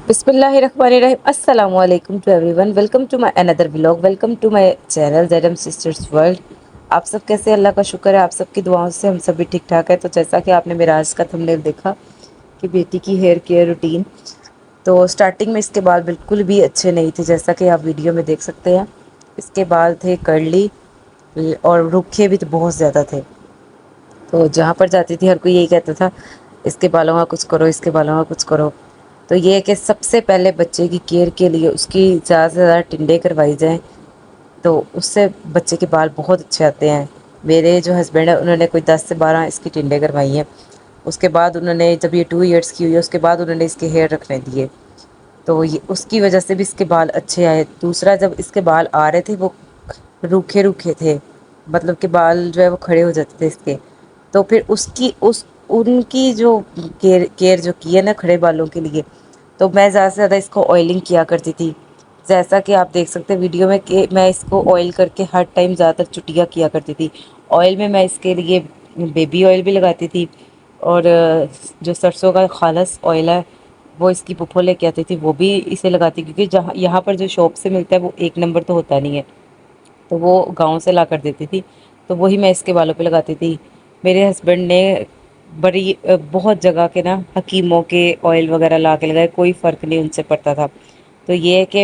Bismillahirrahmanirrahim. Assalamu alaikum to everyone. Welcome to my another vlog. Welcome to my channel ZM Sisters World. आप सब कैसे? अल्लाह का शुक्र है, आप सबकी दुआओं से हम सब भी ठीक ठाक है। तो जैसा कि आपने मेरा आज का थंबनेल देखा कि बेटी की हेयर केयर रूटीन, तो स्टार्टिंग में इसके बाल बिल्कुल भी अच्छे नहीं थे, जैसा कि आप वीडियो में देख सकते हैं। इसके बाल थे कर्ली और रूखे भी तो बहुत ज़्यादा थे। तो जहाँ पर जाती थी हर कोई यही कहता था, इसके बालों का कुछ करो, इसके बालों का कुछ करो। तो ये है कि सबसे पहले बच्चे की केयर के लिए उसकी ज़्यादा से ज़्यादा टिंडे करवाई जाएँ, तो उससे बच्चे के बाल बहुत अच्छे आते हैं। मेरे जो हस्बैंड है उन्होंने कोई 10 से 12 इसकी टिंडे करवाई हैं। उसके बाद उन्होंने, जब ये 2 ईयर्स की हुई है, उसके बाद उन्होंने इसके हेयर रखने दिए, तो ये उसकी वजह से भी इसके बाल अच्छे आए। दूसरा, जब इसके बाल आ रहे थे वो रूखे रूखे थे, मतलब कि बाल जो है वो खड़े हो जाते थे इसके। तो फिर उसकी उस उनकी जो केयर केयर जो की है ना खड़े बालों के लिए, तो मैं ज़्यादा से ज़्यादा इसको ऑयलिंग किया करती थी। जैसा कि आप देख सकते हैं वीडियो में कि मैं इसको ऑयल करके हर टाइम ज़्यादातर चुटिया किया करती थी। ऑयल में मैं इसके लिए बेबी ऑयल भी लगाती थी, और जो सरसों का खालस ऑयल है वो इसकी पुप्पो लेके आती थी, वो भी इसे लगाती, क्योंकि जहाँ यहाँ पर जो शॉप से मिलता है वो एक नंबर तो होता नहीं है, तो वो गांव से ला कर देती थी, तो वही मैं इसके बालों पे लगाती थी। मेरे हस्बैंड ने बहुत जगह के ना हकीमों के ऑयल वगैरह ला के लगाए, कोई फ़र्क नहीं उनसे पड़ता था। तो ये है कि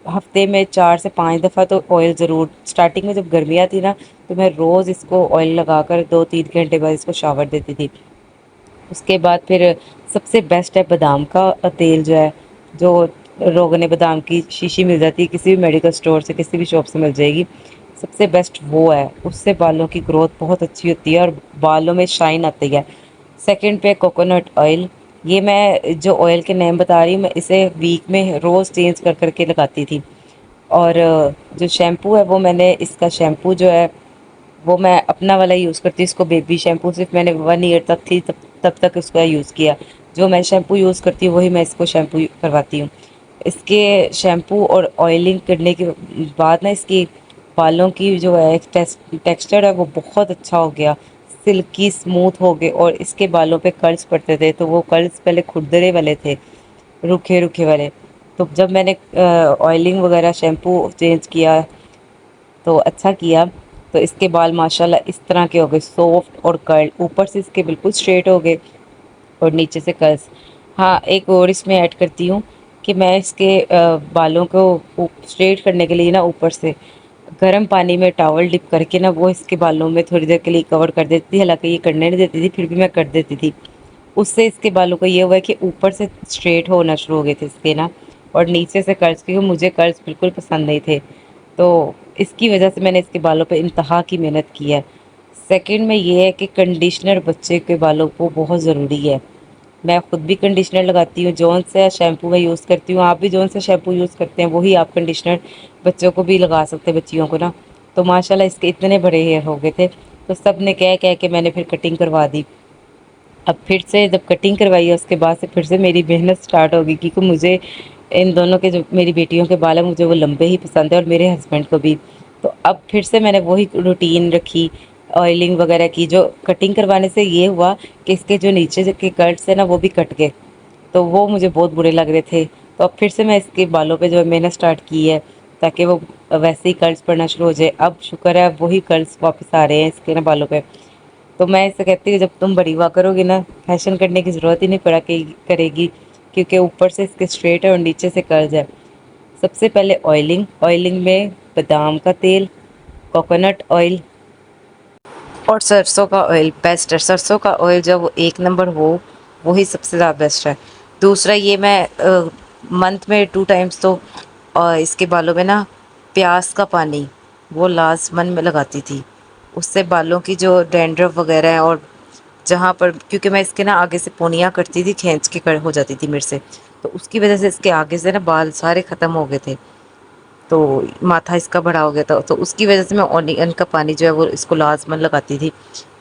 हफ्ते में 4 से 5 दफ़ा तो ऑयल ज़रूर, स्टार्टिंग में जब गर्मियाँ थी ना, तो मैं रोज़ इसको ऑयल लगाकर 2-3 घंटे बाद इसको शावर देती थी। उसके बाद फिर सबसे बेस्ट है बादाम का तेल, जो है, जो रोगन बादाम की शीशी मिल जाती है किसी भी मेडिकल स्टोर से, किसी भी शॉप से मिल जाएगी, सबसे बेस्ट वो है। उससे बालों की ग्रोथ बहुत अच्छी होती है और बालों में शाइन आती है। सेकंड पे कोकोनट ऑयल, ये मैं जो ऑयल के नेम बता रही हूँ, मैं इसे वीक में रोज़ चेंज कर करके लगाती थी। और जो शैम्पू है वो मैंने, इसका शैम्पू जो है वो मैं अपना वाला यूज़ करती हूँ। इसको बेबी शैम्पू सिर्फ मैंने 1 ईयर तक थी तब तक उसका यूज़ किया। जो मैं शैम्पू यूज़ करती हूँ वही मैं इसको शैम्पू करवाती हूँ। इसके शैम्पू और ऑयलिंग करने के बाद ना इसकी बालों की जो है टेक्सचर है वो बहुत अच्छा हो गया, सिल्की स्मूथ हो गए, और इसके बालों पे कर्ल्स पड़ते थे, तो वो कर्ल्स पहले खुरदरे वाले थे, रूखे रूखे वाले। तो जब मैंने ऑयलिंग वगैरह शैम्पू चेंज किया तो अच्छा किया, तो इसके बाल माशाल्लाह इस तरह के हो गए, सॉफ्ट और कर्ल, ऊपर से इसके बिल्कुल स्ट्रेट हो गए और नीचे से कर्ल्स। हाँ, एक और इसमें ऐड करती हूँ कि मैं इसके बालों को स्ट्रेट करने के लिए ना ऊपर से गर्म पानी में टॉवल डिप करके ना वो इसके बालों में थोड़ी देर के लिए कवर कर देती थी। हालांकि ये करने नहीं देती थी, फिर भी मैं कर देती थी। उससे इसके बालों का ये हुआ है कि ऊपर से स्ट्रेट होना शुरू हो गए थे इसके ना, और नीचे से कर्ल्स, क्योंकि मुझे कर्ल्स बिल्कुल पसंद नहीं थे, तो इसकी वजह से मैंने इसके बालों पे इंतहा की मेहनत की है। सेकंड में ये है कि कंडीशनर बच्चे के बालों को बहुत ज़रूरी है। मैं खुद भी कंडीशनर लगाती हूँ, जौन सा शैम्पू मैं यूज़ करती हूँ, आप भी जौन सा शैम्पू यूज़ करते हैं वही आप कंडीशनर बच्चों को भी लगा सकते हैं, बच्चियों को ना। तो माशाल्लाह इसके इतने बड़े हेयर हो गए थे, तो सब ने कह कह के मैंने फिर कटिंग करवा दी। अब फिर से जब कटिंग करवाई है उसके बाद से फिर से मेरी मेहनत स्टार्ट होगी, क्योंकि मुझे इन दोनों के, जो मेरी बेटियों के बाल हैं, मुझे वो लंबे ही पसंद है और मेरे हस्बैंड को भी। तो अब फिर से मैंने वही रूटीन रखी, ऑयलिंग वगैरह की। जो कटिंग करवाने से ये हुआ कि इसके जो नीचे के कट्स हैं ना वो भी कट गए, तो वो मुझे बहुत बुरे लग रहे थे। तो अब फिर से मैं इसके बालों पे जो है मेहनत स्टार्ट की है, ताकि वो वैसे ही कर्ल्स पड़ना शुरू हो जाए। अब शुक्र है अब वही कर्ल्स वापस आ रहे हैं इसके ना बालों पे। तो मैं इससे कहती हूँ जब तुम बड़ी हुआ करोगी ना, फैशन करने की ज़रूरत ही नहीं पड़ा करेगी, क्योंकि ऊपर से इसके स्ट्रेट है और नीचे से कर्ल्स है। सबसे पहले ऑयलिंग, ऑयलिंग में बादाम का तेल, कोकोनट ऑयल और सरसों का ऑयल बेस्ट है। सरसों का ऑयल जब वो एक नंबर हो, वही सबसे ज़्यादा बेस्ट है। दूसरा, ये मैं मंथ में 2 टाइम्स तो इसके बालों में ना प्याज का पानी वो लाजमन में लगाती थी। उससे बालों की जो डैंड्रफ वगैरह है, और जहाँ पर, क्योंकि मैं इसके ना आगे से पोनियाँ करती थी, खींच के कर हो जाती थी मेरे से, तो उसकी वजह से इसके आगे से ना बाल सारे ख़त्म हो गए थे, तो माथा इसका बड़ा हो गया था। तो उसकी वजह से मैं ओनियन का पानी जो है वो इसको लाजमन लगाती थी,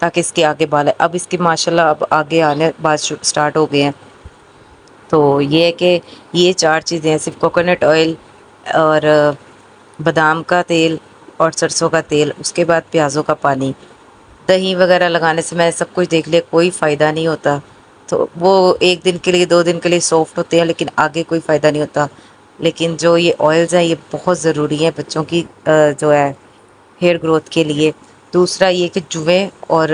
ताकि इसके आगे बाल है। अब इसके माशाल्लाह अब आगे आने बाल स्टार्ट हो गए हैं। तो ये है कि ये 4 चीज़ें हैं, सिर्फ कोकोनट ऑयल और बादाम का तेल और सरसों का तेल, उसके बाद प्याज़ों का पानी। दही वगैरह लगाने से मैंने सब कुछ देख लिया, कोई फ़ायदा नहीं होता। تو وہ ایک دن کے لیے 2 دن کے لیے سافٹ ہوتے ہیں لیکن آگے کوئی فائدہ نہیں ہوتا. لیکن جو یہ آئلز ہیں یہ بہت ضروری ہیں بچوں کی جو ہے ہیئر گروتھ کے لیے. دوسرا یہ کہ جویں اور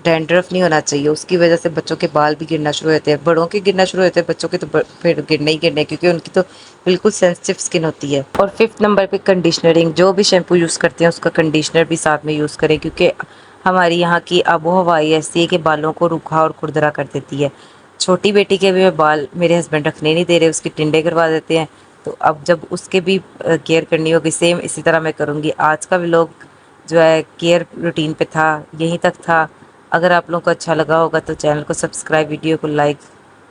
ڈینڈرف نہیں ہونا چاہیے، اس کی وجہ سے بچوں کے بال بھی گرنا شروع ہوتے ہیں. بڑوں کے گرنا شروع ہوتے ہیں، بچوں کے تو پھر گرنے ہی گرنے، کیونکہ ان کی تو بالکل سینسٹیو اسکن ہوتی ہے. اور 5 نمبر پہ کنڈیشنرنگ. جو بھی شیمپو یوز کرتے ہیں اس کا کنڈیشنر بھی ساتھ میں یوز کریں، کیونکہ ہماری یہاں کی آب و ہوا ایسی ہے کہ بالوں کو روکھا اور کھردرا کر دیتی ہے. چھوٹی بیٹی کے بھی بال میرے ہسبینڈ رکھنے نہیں دے رہے، اس کی ٹنڈے کروا دیتے ہیں. تو اب جب اس کے بھی کیئر کرنی ہوگی سیم اسی طرح میں کروں گی. آج کا ولاگ جو ہے کیئر روٹین پہ تھا، یہیں تک تھا. اگر آپ لوگوں کو اچھا لگا ہوگا تو چینل کو سبسکرائب، ویڈیو کو لائک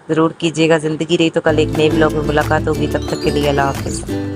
ضرور کیجیے گا. زندگی رہی تو کل ایک نئے ولاگ میں ملاقات ہوگی. تب تک کے لیے اللہ حافظ.